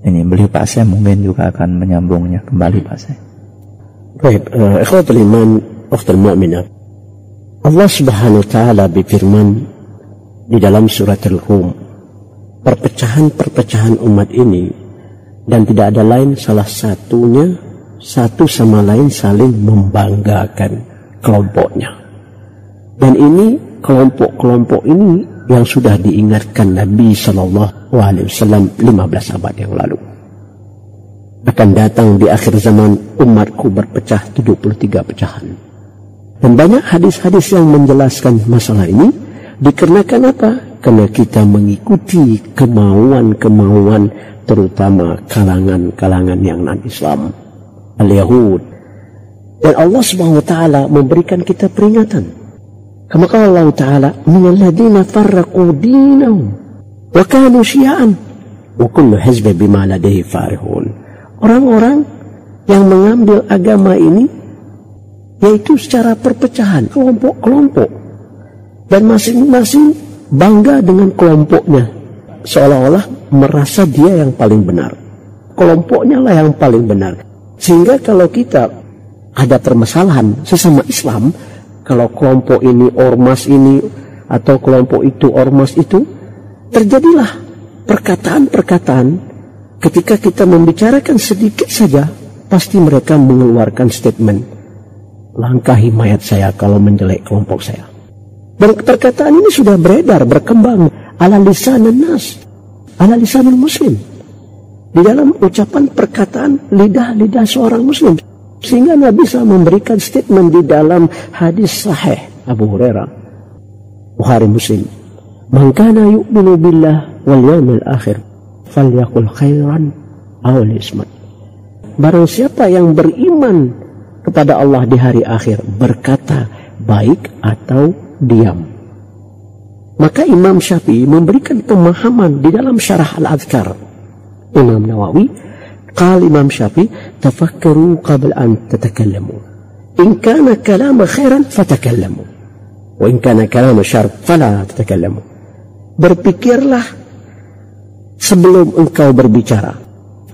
Ini beliau Pak Syekh mungkin juga akan menyambungnya kembali Pak Syekh. Baik, ikhwatul iman, ukhtul mu'minah. Allah Subhanahu wa taala berfirman di dalam surat Al-Rum, perpecahan-perpecahan umat ini dan tidak ada lain salah satunya satu sama lain saling membanggakan kelompoknya. Dan ini kelompok-kelompok ini yang sudah diingatkan Nabi SAW 15 abad yang lalu. Akan datang di akhir zaman umatku berpecah 73 pecahan. Dan banyak hadis-hadis yang menjelaskan masalah ini dikarenakan apa? Karena kita mengikuti kemauan-kemauan terutama kalangan-kalangan yang non-Islam, al-Yahud. Dan Allah Subhanahu wa taala memberikan kita peringatan. Kama qala Allah taala, "Minal ladzina farraqu dinahum wa kanu syi'an wa kullu hizbin bima ladayhim farihun." Orang-orang yang mengambil agama ini yaitu secara perpecahan, kelompok-kelompok, dan masing-masing bangga dengan kelompoknya, seolah-olah merasa dia yang paling benar, kelompoknya lah yang paling benar. Sehingga kalau kita ada permasalahan sesama Islam, kalau kelompok ini ormas ini atau kelompok itu ormas itu, terjadilah perkataan-perkataan. Ketika kita membicarakan sedikit saja, pasti mereka mengeluarkan statement, langkahi mayat saya kalau menjelek kelompok saya. Dan perkataan ini sudah beredar, berkembang ala lisanan nas, ala lisanul muslim, di dalam ucapan perkataan lidah-lidah seorang muslim. Sehingga Nabi bisa memberikan statement di dalam hadis sahih Abu Hurairah, Bukhari Muslim, "Man kana yu'minu billah wal yawmil akhir falyaqul khairan aw liyasmut." Barang siapa yang beriman kepada Allah di hari akhir, berkata baik atau diam. Maka Imam Syafi'i memberikan pemahaman di dalam Syarah Al-Adhkar. Imam Nawawi, qala Imam Syafi'i, tafakkaru qabla an tatakallamu. In kana kalama khairan fatakallamu, wa in kana kalama syarr fala tatakallamu. Berpikirlah sebelum engkau berbicara.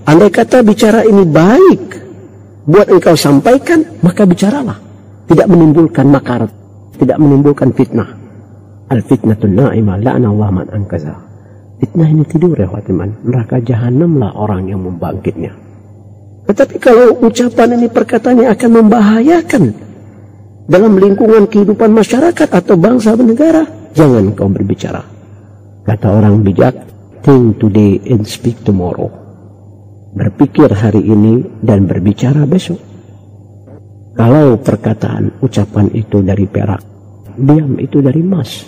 Andai kata bicara ini baik buat engkau sampaikan, maka bicaralah. Tidak menimbulkan makarat, tidak menimbulkan fitnah. Al-fitnatun na'imah la'ana Allah man ankaza. Fitnah ini tidur ya khatiman. Neraka jahanamlah orang yang membangkitnya. Tetapi kalau ucapan ini perkataannya akan membahayakan dalam lingkungan kehidupan masyarakat atau bangsa dan negara, jangan kau berbicara. Kata orang bijak, think today and speak tomorrow. Berpikir hari ini dan berbicara besok. Kalau perkataan, ucapan itu dari perak, diam itu dari emas.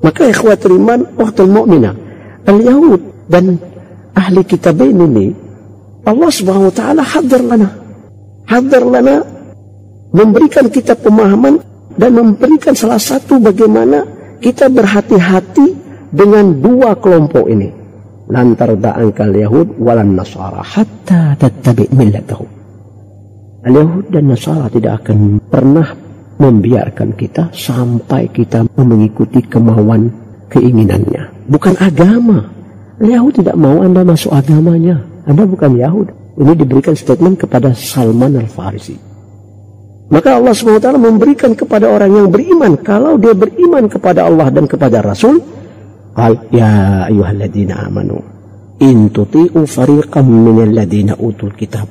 Maka ikhwatul iman, ukhtul mu'minah, al-Yahud dan ahli kitabin ini, Allah Subhanahu wa taala hadir lana, memberikan kita pemahaman dan memberikan salah satu bagaimana kita berhati-hati dengan dua kelompok ini. Lan tarda'ankal yahud walan nasara hatta tattabi' millatahum. Al-Yahud dan Nasara tidak akan pernah membiarkan kita sampai kita mengikuti kemauan keinginannya. Bukan agama. Al-Yahud tidak mau Anda masuk agamanya. Anda bukan Yahud. Ini diberikan statement kepada Salman Al-Farisi. Maka Allah SWT memberikan kepada orang yang beriman, kalau dia beriman kepada Allah dan kepada Rasul, qal ya ayyuhalladzina amanu in tuti'u fariqam minal ladzina utul kitab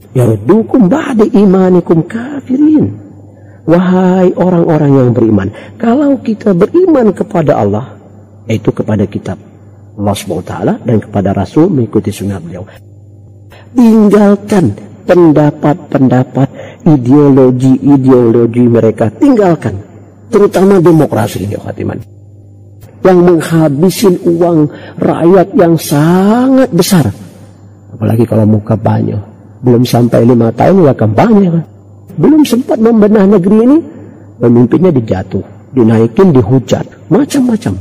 yaruddukum ba'da imanikum kafirin. Wahai orang-orang yang beriman, kalau kita beriman kepada Allah, yaitu kepada kitab Allah SWT dan kepada Rasul, mengikuti sunnah beliau, tinggalkan pendapat-pendapat, ideologi mereka, tinggalkan, terutama demokrasi ini, khatiman, yang menghabisin uang rakyat yang sangat besar. Apalagi kalau mau kampanye, belum sampai 5 tahun ya kampanye kan. Belum sempat membenah negeri ini, pemimpinnya dijatuh, dinaikin, dihujat, macam-macam.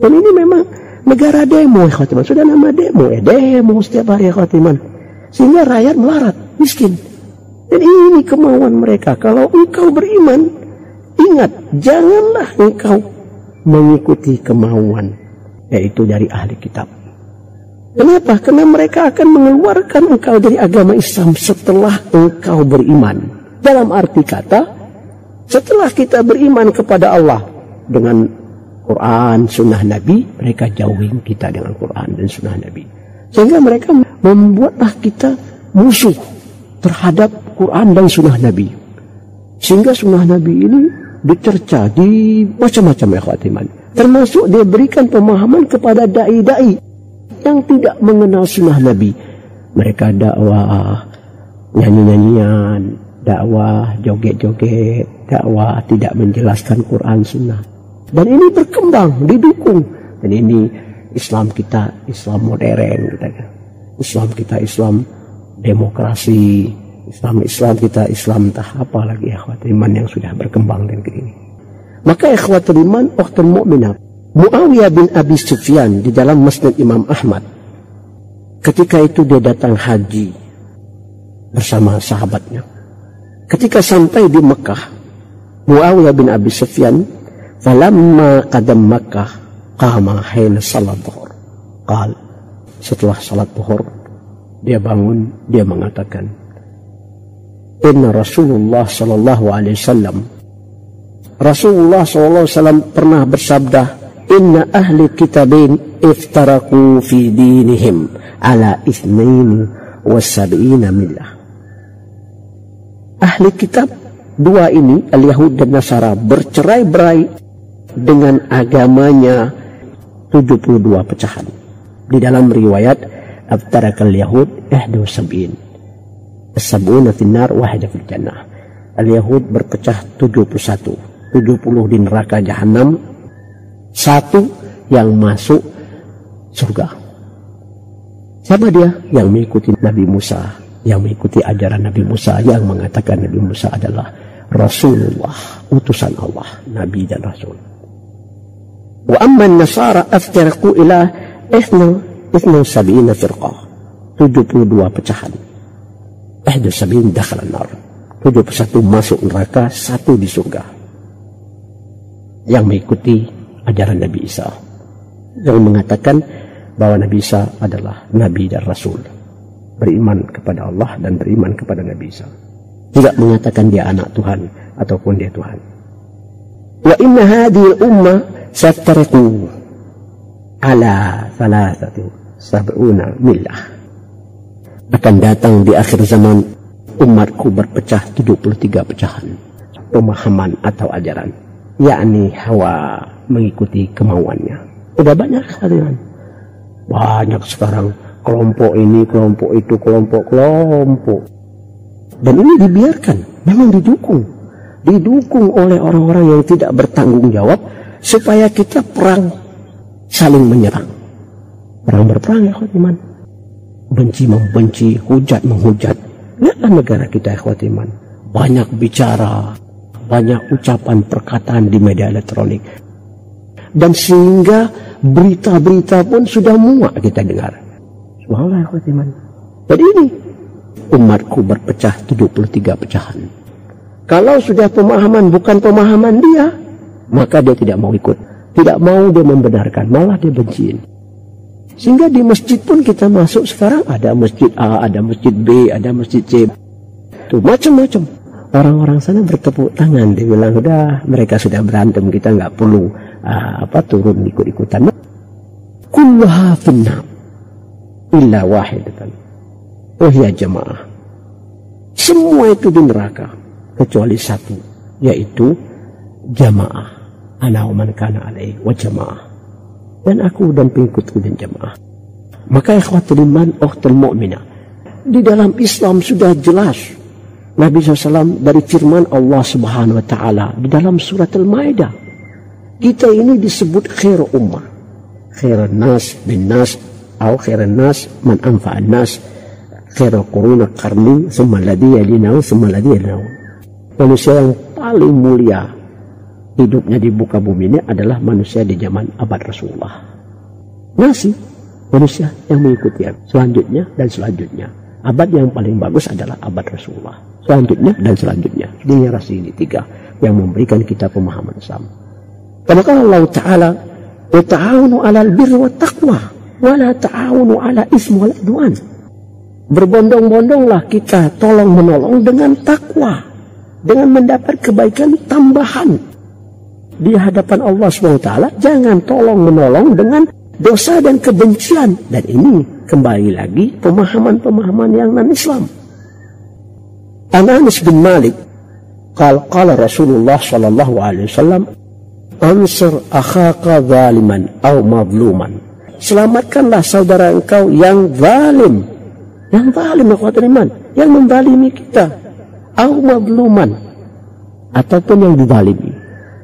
Dan ini memang negara demo, ya khatiman. Sudah nama demo, demo setiap hari, ya khatiman. Sehingga rakyat melarat, miskin. Dan ini kemauan mereka. Kalau engkau beriman, ingat, janganlah engkau mengikuti kemauan, yaitu dari ahli kitab. Kenapa? Karena mereka akan mengeluarkan engkau dari agama Islam setelah engkau beriman. Dalam arti kata, setelah kita beriman kepada Allah dengan Quran, sunnah Nabi, mereka jauhin kita dengan Quran dan sunnah Nabi. Sehingga mereka membuatlah kita musuh terhadap Quran dan sunnah Nabi. Sehingga sunnah Nabi ini dicerca di macam-macam ikhwatiman. Termasuk dia berikan pemahaman kepada da'i-da'i yang tidak mengenal sunnah Nabi. Mereka dakwah nyanyi-nyanyian, dakwah joget-joget, dakwah tidak menjelaskan Quran sunnah. Dan ini berkembang, didukung. Dan ini Islam kita, Islam modern. Islam kita, Islam demokrasi. Islam kita, Islam entah apa lagi ikhwatul iman yang sudah berkembang dan begini. Maka ikhwatul iman, ukhtul mu'minah, Muawiyah bin Abi Sufyan di dalam Musnad Imam Ahmad, ketika itu dia datang haji bersama sahabatnya. Ketika sampai di Mekah, Muawiyah bin Abi Sufyan, falamma qadam Makkah qama hina salat dhuhr. Qal, setelah salat dhuhr dia bangun, dia mengatakan, inna Rasulullah sallallahu alaihi wasallam, Rasulullah sallallahu alaihi wasallam pernah bersabda, inna ahli kitabin iftaraku fi dinihim ala ithnain wa sab'ina millah. Ahli kitab dua ini, al-Yahud dan Nasara, bercerai-berai dengan agamanya 72 pecahan. Di dalam riwayat aftarakal Yahud 71, as-sab'una finnar wahida fil jannah. Al-Yahud berpecah 71, 70 di neraka jahanam, satu yang masuk surga. Siapa dia? Yang mengikuti Nabi Musa, yang mengikuti ajaran Nabi Musa, yang mengatakan Nabi Musa adalah Rasulullah, utusan Allah, Nabi dan Rasul. Wa amma an-nasara aftaraku ila 72 firqah, 72 pecahan. 71 dakhala an-nar, 71 masuk neraka, satu di surga. Yang mengikuti ajaran Nabi Isa, yang mengatakan bahwa Nabi Isa adalah Nabi dan Rasul, beriman kepada Allah dan beriman kepada Nabi Isa, tidak mengatakan dia anak Tuhan ataupun dia Tuhan. Wa inna hadhihi ummah satariqu ala 73 millah. Akan datang di akhir zaman umatku berpecah 73 pecahan pemahaman atau ajaran, yakni hawa, mengikuti kemauannya. Udah banyak sekalian, banyak sekarang kelompok ini, kelompok itu, kelompok. Dan ini dibiarkan, memang didukung oleh orang-orang yang tidak bertanggung jawab, supaya kita perang, saling menyerang, perang berperang ya ikhwan, benci membenci, hujat menghujat. Lihatlah negara kita ikhwan iman, banyak bicara, banyak ucapan perkataan di media elektronik, dan sehingga berita-berita pun sudah muak kita dengar. Subhanallah ikhwan iman. Jadi ini umatku berpecah 73 pecahan. Kalau sudah pemahaman bukan pemahaman dia, maka dia tidak mau ikut, tidak mau dia membenarkan, malah dia benciin. Sehingga di masjid pun kita masuk sekarang, ada masjid A, ada masjid B, ada masjid C, tuh macam-macam. Orang-orang sana bertepuk tangan, dia bilang udah, mereka sudah berantem, kita nggak perlu turun ikut-ikutan. Kullaha finnar illa wahidatan, oh ya jamaah, semua itu di neraka kecuali satu, yaitu jamaah. Ana wa man kana alaihi wa jamaah, dan aku dan pengikutku dan jamaah. Maka ikhwatul iman, ukhtul mu'minah, di dalam Islam sudah jelas Nabi SAW dari firman Allah Subhanahu wa Ta'ala di dalam surat Al-Maidah, kita ini disebut khair ummah, khair nas bin nas, atau khair nas man anfa'an nas, khair quruna qarni, thumma alladhi yalinahu, thumma alladhi yalinahu. Manusia yang paling mulia hidupnya di muka bumi ini adalah manusia di zaman abad Rasulullah. Masih manusia yang mengikuti selanjutnya dan selanjutnya. Abad yang paling bagus adalah abad Rasulullah. Selanjutnya dan selanjutnya. Generasi ini tiga yang memberikan kita pemahaman Islam. Karena Allah Ta'ala, wa ta'awunu 'alal birri wat taqwa. Wala ta'awunu ala ismi wal udwan. Berbondong-bondonglah kita tolong menolong dengan takwa, dengan mendapat kebaikan tambahan di hadapan Allah SWT. Jangan tolong menolong dengan dosa dan kebencian. Dan ini kembali lagi pemahaman-pemahaman yang non-Islam. Anas bin Malik qala Rasulullah sallallahu alaihi wasallam, ansur akhaka zaliman aw mazluman. Selamatkanlah saudara engkau yang zalim. Yang zalim, akhwatul iman, yang menzalimi kita. Aw mazluman, ataupun yang dizalimi.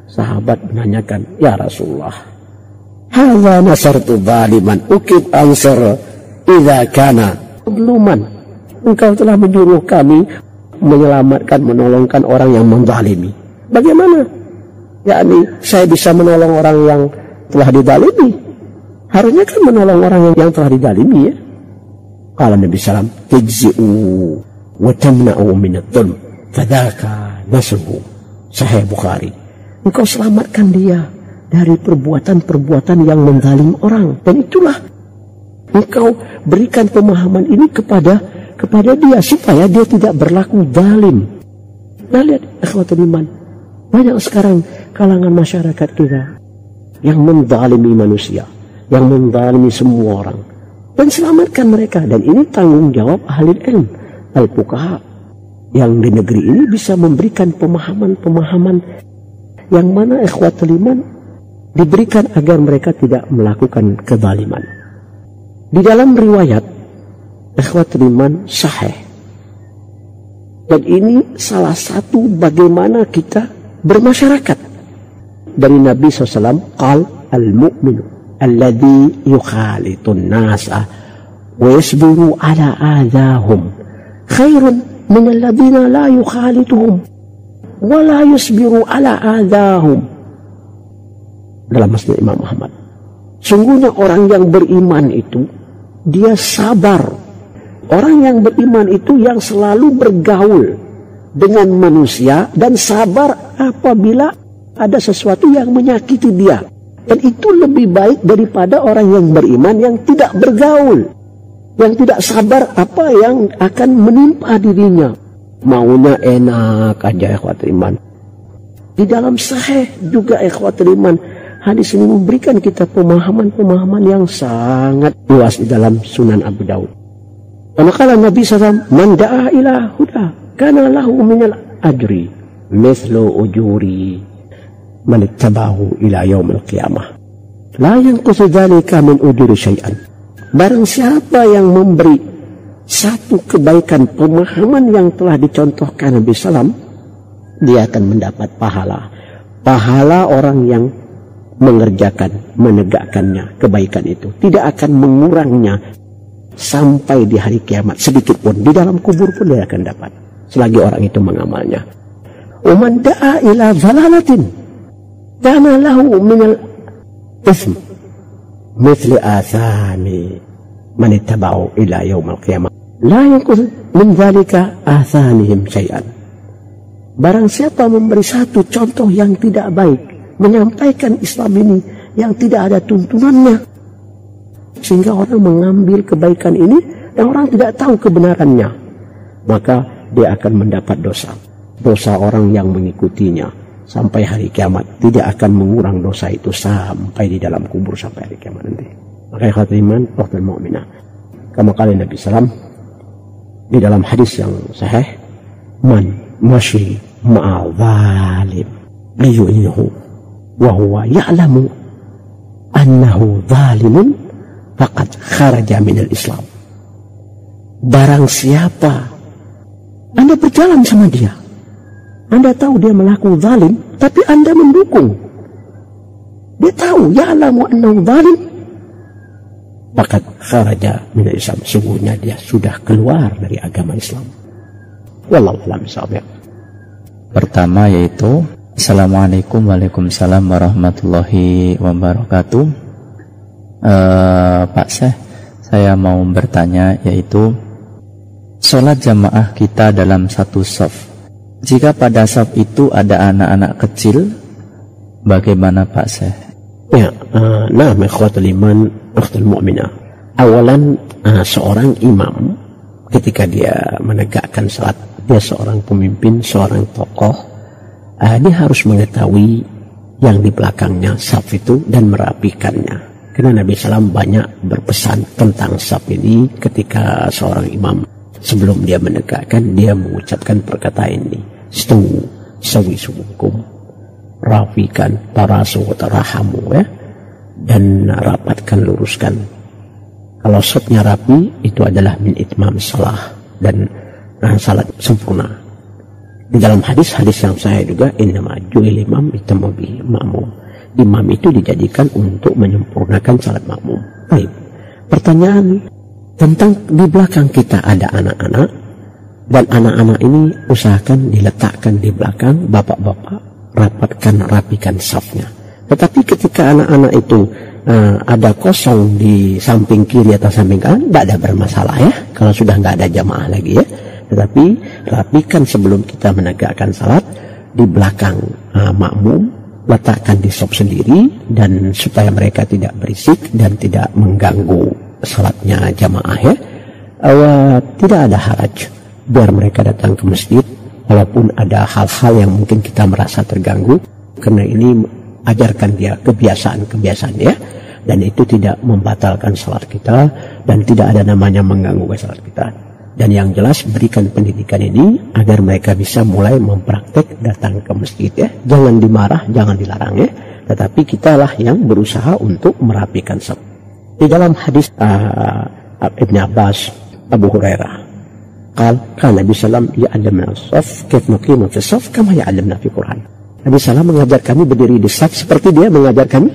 Sahabat menanyakan, ya Rasulullah, hadza nasartu zaliman ukib ansur idza kana mazluman. Engkau telah menyuruh kami menyelamatkan, menolongkan orang yang menzalimi. Bagaimana? Yakni saya bisa menolong orang yang telah dizalimi. Harusnya kan menolong orang yang telah dizalimi, ya. Qala Nabi sallam, tujzi'u wa tamna'u min adh-dhulm fadzaka nasruhu. Sahih Bukhari. Engkau selamatkan dia dari perbuatan-perbuatan yang menzalimi orang, dan itulah engkau berikan pemahaman ini kepada dia supaya dia tidak berlaku zalim. Nah, lihat akhwatul iman, banyak sekarang kalangan masyarakat kita yang menzalimi manusia, yang menzalimi semua orang, dan selamatkan mereka. Dan ini tanggung jawab ahli ilm, al-fuqaha, yang di negeri ini bisa memberikan pemahaman-pemahaman yang mana ikhwatul iman diberikan agar mereka tidak melakukan kezaliman. Di dalam riwayat ikhwatul iman sahih, dan ini salah satu bagaimana kita bermasyarakat dari Nabi SAW, qal al-mu'minu alladhi yukhalitun nasa wa yasbiru ala adahum khairun min alladhina la yukhalituhum wa la yasbiru ala adahum. Dalam Musnad Imam Ahmad, sungguhnya orang yang beriman itu dia sabar. Orang yang beriman itu yang selalu bergaul dengan manusia dan sabar apabila ada sesuatu yang menyakiti dia. Dan itu lebih baik daripada orang yang beriman yang tidak bergaul, yang tidak sabar apa yang akan menimpa dirinya. Maunya enak aja, ikhwatul iman. Di dalam sahih juga, ikhwatul iman, hadis ini memberikan kita pemahaman-pemahaman yang sangat luas di dalam Sunan Abu Daud. Karena kala Nabi SAW, man da'a ila huda kana lahu minal ajri mithlu ujuri man ittabahu ila yaumil qiyamah la yanqusu dzalika min ujuri syai'an. Barang siapa yang memberi satu kebaikan pemahaman yang telah dicontohkan Nabi SAW, dia akan mendapat pahala orang yang mengerjakan, menegakkannya, kebaikan itu tidak akan mengurangnya sampai di hari kiamat sedikit pun. Di dalam kubur pun dia akan dapat selagi orang itu mengamalnya. Uman da'a ila zalalatin kana lahu minal ism mithli athami man ittaba'u ila yaumal qiyamah la yanqus min dzalika athanihim syai'an. Barang siapa memberi satu contoh yang tidak baik, menyampaikan Islam ini yang tidak ada tuntunannya, sehingga orang mengambil kebaikan ini dan orang tidak tahu kebenarannya, maka dia akan mendapat dosa orang yang mengikutinya sampai hari kiamat. Tidak akan mengurang dosa itu sampai di dalam kubur sampai hari kiamat nanti. Maka ikhwatul iman, ukhtul mu'minah, kama qala Nabi sallam di dalam hadis yang sahih, man mashi ma'a zalim liyu'inhu wa huwa ya'lamu annahu zalimun faqad kharaja minal Islam. Barang siapa Anda berjalan sama dia, Anda tahu dia melakukan zalim, tapi Anda mendukung, dia tahu ya'lamu annahu zalim, faqad kharaja minal Islam, sungguhnya dia sudah keluar dari agama Islam. Wallahu a'lam bishawab. Pertama yaitu Assalamualaikum Waalaikumsalam warahmatullahi wabarakatuh. Pak Syekh, saya mau bertanya, yaitu sholat jamaah kita dalam satu shaf, jika pada shaf itu ada anak-anak kecil, bagaimana Pak Syekh? Ya, nah, ikhwatul iman, ukhtul mu'minah, Awalan seorang imam ketika dia menegakkan salat, dia seorang pemimpin, seorang tokoh, dia harus mengetahui yang di belakangnya saf itu dan merapikannya. Karena Nabi SAW banyak berpesan tentang saf ini ketika seorang imam sebelum dia menegakkan, dia mengucapkan perkataan ini. Sawi subukum, rapikan, tarasu, tarahamu, ya, dan rapatkan, luruskan. Kalau safnya rapi, itu adalah min itmam salah, dan salat sempurna. Di dalam hadis-hadis yang saya juga, innama ju'il imam itamma bihi ma'mum. Imam itu dijadikan untuk menyempurnakan salat makmum. Baik. Pertanyaan tentang di belakang kita ada anak-anak, dan anak-anak ini usahakan diletakkan di belakang, bapak-bapak rapikan safnya. Tetapi ketika anak-anak itu ada kosong di samping kiri atau samping kanan, tidak ada bermasalah ya, kalau sudah nggak ada jamaah lagi ya. Tetapi rapikan sebelum kita menegakkan salat di belakang makmum, letakkan di saf sendiri, dan supaya mereka tidak berisik dan tidak mengganggu salatnya jamaah ya. Tidak ada haraj biar mereka datang ke masjid, walaupun ada hal-hal yang mungkin kita merasa terganggu, karena ini ajarkan dia kebiasaan ya, dan itu tidak membatalkan salat kita dan tidak ada namanya mengganggu salat kita. Dan yang jelas berikan pendidikan ini agar mereka bisa mulai mempraktek datang ke masjid ya. Jangan dimarah, jangan dilarang ya, tetapi kitalah yang berusaha untuk merapikan saf. Di dalam hadis Ibn Abbas, Abu Hurairah, kan Nabi SAW ya'allamna as-saf kif nuqimu fi as-saf kama ya'allamna fi Quran. Nabi SAW mengajar kami berdiri di saf seperti dia mengajar kami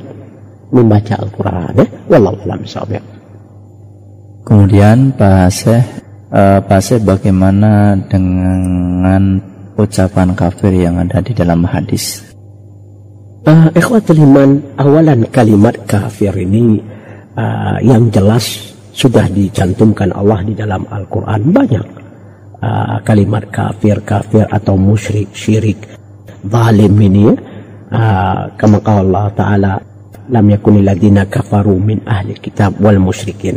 membaca Al-Quran ya. Wallahu a'lam bishawab. Kemudian Pak Syekh, bagaimana dengan ucapan kafir yang ada di dalam hadis? Ikhwatul iman, awalan kalimat kafir ini yang jelas sudah dicantumkan Allah di dalam Al-Quran banyak. Kalimat kafir atau musyrik, syirik, zalim ini ya. Kama qala Allah Ta'ala, lam yakunil ladina kafaru min ahli kitab wal musyrikin.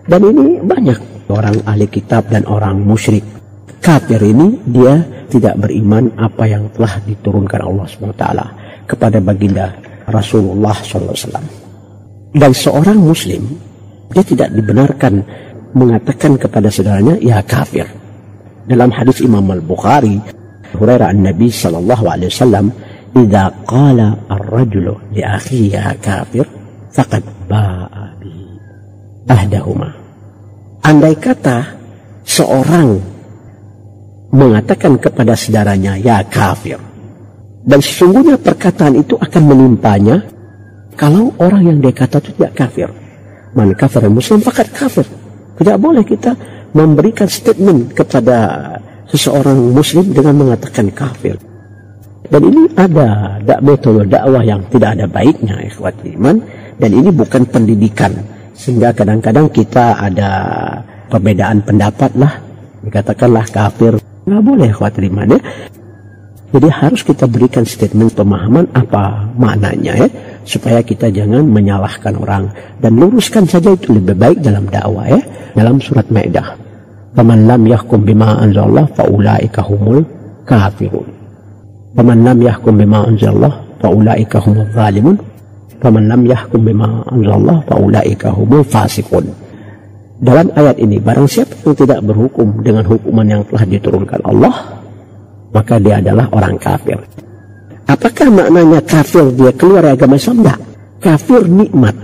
Dan ini banyak orang ahli kitab dan orang musyrik. Kafir ini dia tidak beriman apa yang telah diturunkan Allah SWT kepada baginda Rasulullah SAW. Dan seorang muslim, dia tidak dibenarkan mengatakan kepada saudaranya ya kafir. Dalam hadis Imam Al-Bukhari, Hurairah an-Nabi SAW, idza qala ar-rajulu li akhihi ya kafir faqad ba'a bi ahdahuma. Andai kata seorang mengatakan kepada saudaranya ya kafir, dan sesungguhnya perkataan itu akan menimpanya kalau orang yang dia kata itu tidak kafir. Man kafir muslim fakat kafir. Tidak boleh kita memberikan statement kepada seseorang muslim dengan mengatakan kafir. Dan ini ada metode dakwah yang tidak ada baiknya ikhwati iman, dan ini bukan pendidikan. Sehingga kadang-kadang kita ada perbedaan pendapat lah, dikatakanlah kafir, nggak boleh khawatir iman ya. Jadi harus kita berikan statement pemahaman apa maknanya ya, supaya kita jangan menyalahkan orang, dan luruskan saja itu lebih baik dalam dakwah ya. Dalam surat Maidah, faman lam yahkum bima anzalallah faulaika humul kafirun, faman lam yahkum bima anzalallah faulaika humul zalimun, faman lam yahkum bima anzalallah faulaika humul fasiqun. Dalam ayat ini, barang siapa yang tidak berhukum dengan hukuman yang telah diturunkan Allah, maka dia adalah orang kafir. Apakah maknanya kafir dia keluar dari agama Islam? Tidak. Kafir nikmat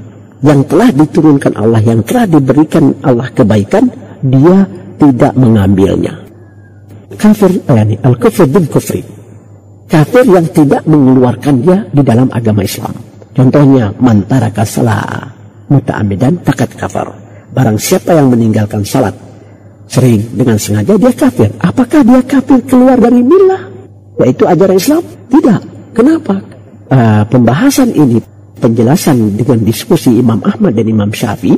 yang telah diturunkan Allah, yang telah diberikan Allah kebaikan, dia tidak mengambilnya. Kafir, al-kufr bil kufri. Kafir yang tidak mengeluarkan dia di dalam agama Islam. Contohnya, man taraka salah muta'ammidan faqad kafar. Barang siapa yang meninggalkan salat sering dengan sengaja, dia kafir. Apakah dia kafir keluar dari millah, yaitu ajaran Islam? Tidak. Kenapa? Pembahasan ini, penjelasan dengan diskusi Imam Ahmad dan Imam Syafi'i,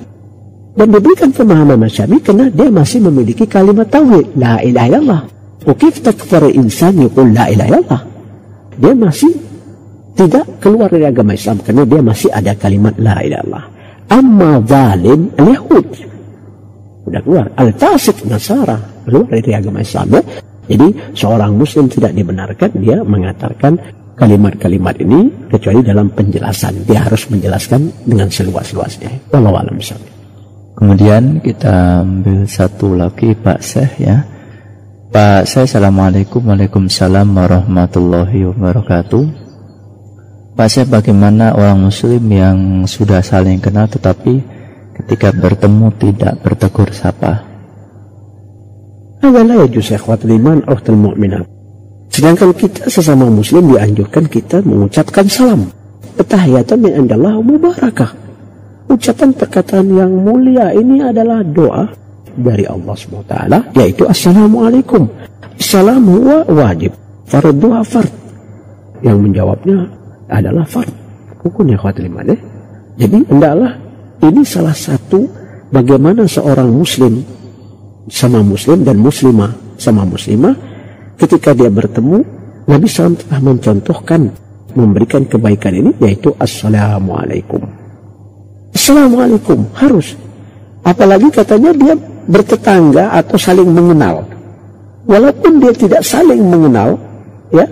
dan diberikan pemahaman Imam Syafi'i karena dia masih memiliki kalimat tauhid, la ilaha illallah. Ukif takfar insan yaqul la ilaha illallah. Dia masih tidak keluar dari agama Islam karena dia masih ada kalimat la ilaha illallah. Amma zalim al-Yahud. Udah keluar. Al-Fasik Nasara. Keluar dari agama Islam. Jadi seorang muslim tidak dibenarkan dia mengatakan kalimat-kalimat ini kecuali dalam penjelasan. Dia harus menjelaskan dengan seluas-luasnya. Wallahu a'lam bishawab. Kemudian kita ambil satu lagi Pak Syekh ya. Pak Syekh, Assalamualaikum. Waalaikumsalam warahmatullahi wabarakatuh. Pak Syekh, bagaimana orang muslim yang sudah saling kenal tetapi ketika bertemu tidak bertegur sapa? Adalah ya ikhwatul iman ukhtul mu'minah. Sedangkan kita sesama muslim dianjurkan kita mengucapkan salam. Tahiyatan min indallah mubarakah. Ucapan perkataan yang mulia ini adalah doa dari Allah SWT, yaitu Assalamualaikum. Salam huwa wajib, farduha fard. Yang menjawabnya adalah fard. Rukun ya ikhwatul iman. Jadi hendaklah ini salah satu bagaimana seorang muslim sama muslim dan muslimah sama muslimah ketika dia bertemu, Nabi SAW telah mencontohkan memberikan kebaikan ini, yaitu Assalamualaikum. Assalamualaikum harus, apalagi katanya dia bertetangga atau saling mengenal, walaupun dia tidak saling mengenal ya,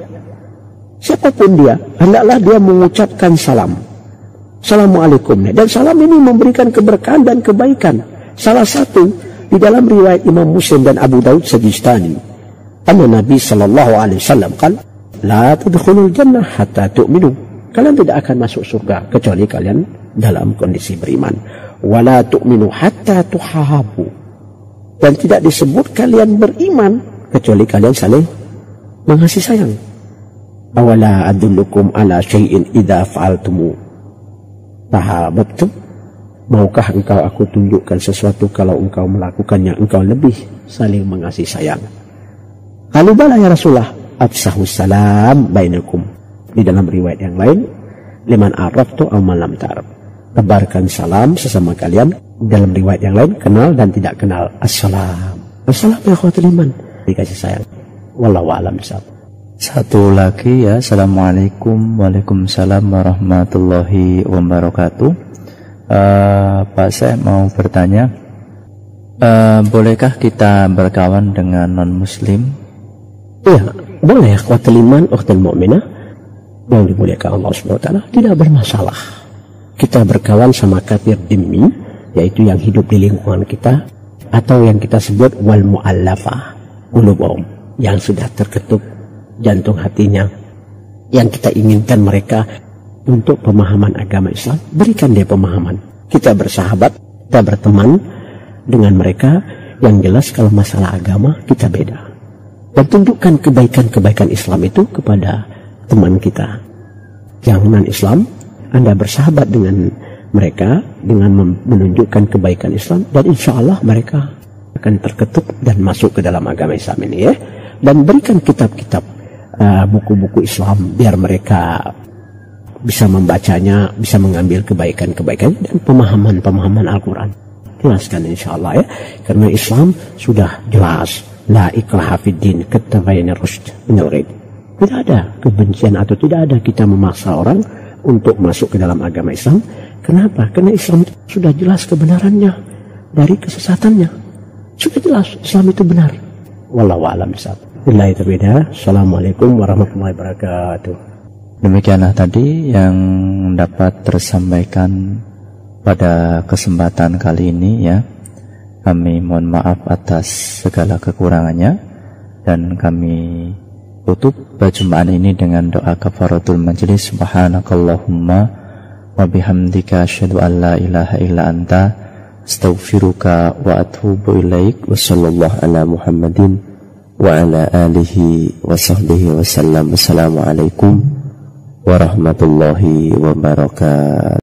siapapun dia, hendaklah dia mengucapkan salam. Assalamualaikum. Dan salam ini memberikan keberkahan dan kebaikan. Salah satu di dalam riwayat Imam Muslim dan Abu Daud Sajistani, anna Nabi sallallahu alaihi wasallam qala, la tadkhulul jannah hatta tu'minu. Kalian tidak akan masuk surga kecuali kalian dalam kondisi beriman. Wala tu'minu hatta tuhabu. Dan tidak disebut kalian beriman kecuali kalian saling mengasihi sayang. Awala adullukum ala syai'in idza fa'altumu tahabbtum. Maukah engkau aku tunjukkan sesuatu kalau engkau melakukannya engkau lebih saling mengasihi sayang? Qalu bala ya Rasulullah, afsahus salam bainakum. Di dalam riwayat yang lain, liman araftu aw man lam ta'raf. Tebarkan salam sesama kalian. Dalam riwayat yang lain, kenal dan tidak kenal. Assalam. Assalam ya ikhwatul iman. Dikasih sayang. Wallahu a'lam bishawab. Satu lagi ya. Assalamualaikum. Waalaikumsalam warahmatullahi wabarakatuh. Pak Syekh mau bertanya, bolehkah kita berkawan dengan non-muslim? Ya, boleh ikhwatul iman ukhtul mu'minah yang dimuliakan Allah SWT, tidak bermasalah. Kita berkawan sama kafir dhimmi, yaitu yang hidup di lingkungan kita, atau yang kita sebut wal mu'allafah qulubuhum, yang sudah terketuk jantung hatinya, yang kita inginkan mereka untuk pemahaman agama Islam, berikan dia pemahaman. Kita bersahabat, kita berteman dengan mereka. Yang jelas kalau masalah agama kita beda. Dan tunjukkan kebaikan-kebaikan Islam itu kepada teman kita yang non-Islam. Anda bersahabat dengan mereka dengan menunjukkan kebaikan Islam, dan insya Allah mereka akan terketuk dan masuk ke dalam agama Islam ini ya. Dan berikan kitab-kitab, buku-buku Islam biar mereka bisa membacanya, bisa mengambil kebaikan-kebaikan dan pemahaman-pemahaman Al-Quran. Jelaskan insya Allah ya. Karena Islam sudah jelas. La ikraha fid din, katabayyana rusyd minal ghayy. Tidak ada kebencian atau tidak ada kita memaksa orang untuk masuk ke dalam agama Islam. Kenapa? Karena Islam itu sudah jelas kebenarannya dari kesesatannya. Sudah jelas Islam itu benar. Wallahu a'lam bishawab. Billahi taufiq. Assalamualaikum warahmatullahi wabarakatuh. Demikianlah tadi yang dapat tersampaikan pada kesempatan kali ini ya. Kami mohon maaf atas segala kekurangannya, dan kami tutup perjumpaan ini dengan doa kafaratul majlis. Subhanakallahumma wa bihamdika asyhadu an la ilaha illa anta astaghfiruka wa atubu ilaik. Wa sallallahu ala Muhammadin wa ala alihi wa sahbihi wa sallam. Assalamualaikum warahmatullahi wabarakatuh.